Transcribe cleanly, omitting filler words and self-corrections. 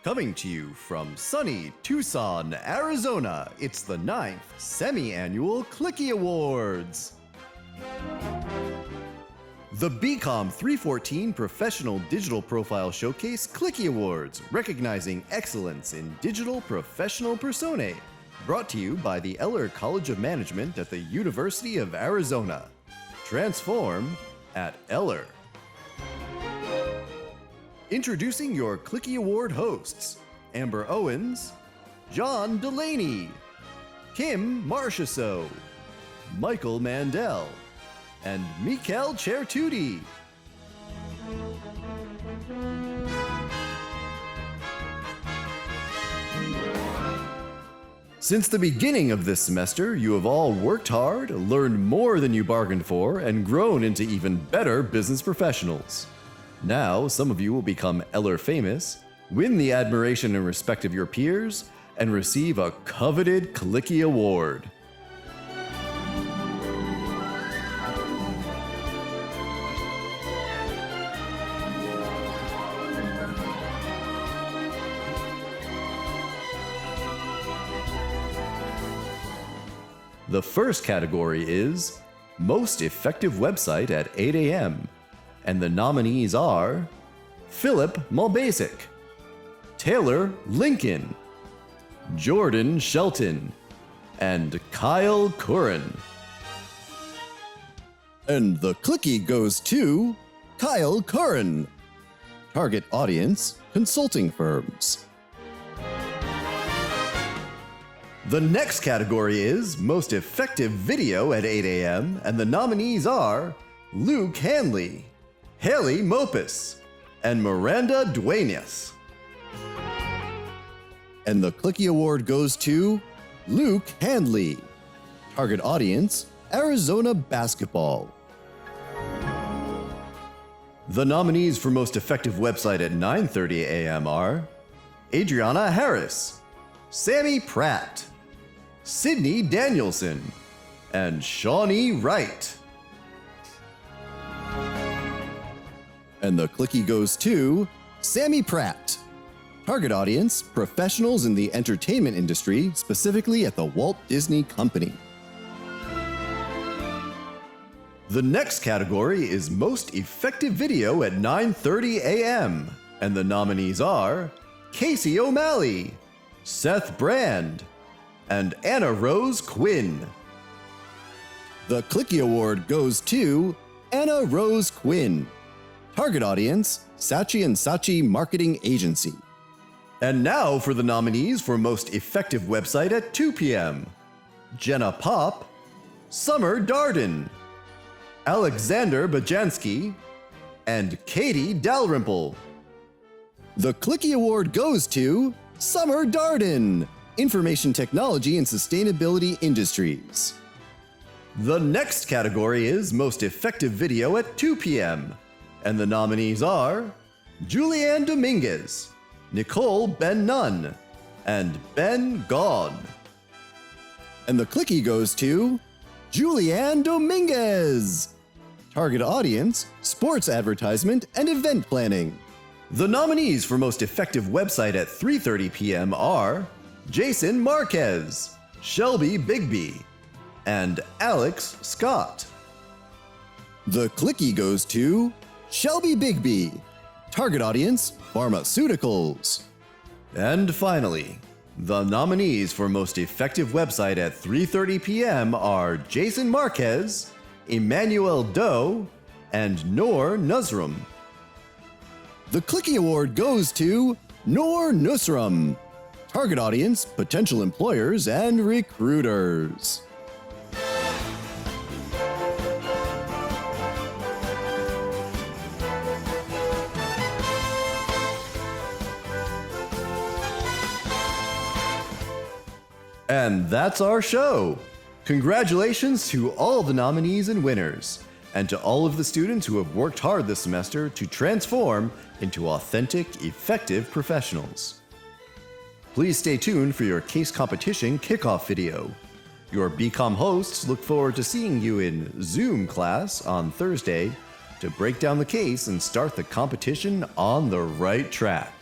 Coming to you from sunny Tucson, Arizona, it's the 9th semi-annual Clicky Awards. The BCOM 314 Professional Digital Profile Showcase Clicky Awards, recognizing excellence in digital professional personae. Brought to you by the Eller College of Management at the University of Arizona. Transform at Eller. Introducing your Clicky Award hosts, Amber Owens, John Delaney, Kim Marchessault, Michael Mandel, and Mikel Chertuti. Since the beginning of this semester, you have all worked hard, learned more than you bargained for, and grown into even better business professionals. Now, some of you will become Eller famous, win the admiration and respect of your peers, and receive a coveted Clicky Award. The first category is Most Effective Website at 8 a.m., and the nominees are Philip Mulbasic, Taylor Lincoln, Jordan Shelton, and Kyle Curran. And the Clicky goes to Kyle Curran. Target audience, consulting firms. The next category is Most Effective Video at 8 a.m., and the nominees are Luke Hanley, Haley Mopus, and Miranda Duenas. And the Clicky Award goes to Luke Hanley. Target audience, Arizona basketball. The nominees for Most Effective Website at 9:30 a.m. are Adriana Harris, Sammy Pratt, Sydney Danielson, and Shawnee Wright. And the Clicky goes to Sammy Pratt. Target audience, professionals in the entertainment industry, specifically at the Walt Disney Company. The next category is Most Effective Video at 9:30 a.m., and the nominees are Casey O'Malley, Seth Brand, and Anna Rose Quinn. The Clicky Award goes to Anna Rose Quinn. Target audience, Saatchi & Saatchi Marketing Agency. And now for the nominees for Most Effective Website at 2 p.m. Jenna Pop, Summer Darden, Alexander Bajansky, and Katie Dalrymple. The Clicky Award goes to Summer Darden, Information Technology and Sustainability Industries. The next category is Most Effective Video at 2 p.m., and the nominees are Julianne Dominguez, Nicole Ben-Nun, and Ben Gaughan. And the Clicky goes to Julianne Dominguez. Target audience, sports advertisement and event planning. The nominees for Most Effective Website at 3:30 p.m. are Jason Marquez, Shelby Bigby, and Alex Scott. The Clicky goes to Shelby Bigby. Target audience, pharmaceuticals. And finally, the nominees for Most Effective Website at 3:30 p.m. are Jason Marquez, Emmanuel Doe, and Noor Nusram. The Clicky Award goes to Noor Nusram. Target audience, potential employers and recruiters. And that's our show. Congratulations to all the nominees and winners, and to all of the students who have worked hard this semester to transform into authentic, effective professionals. Please stay tuned for your case competition kickoff video. Your BCOM hosts look forward to seeing you in Zoom class on Thursday to break down the case and start the competition on the right track.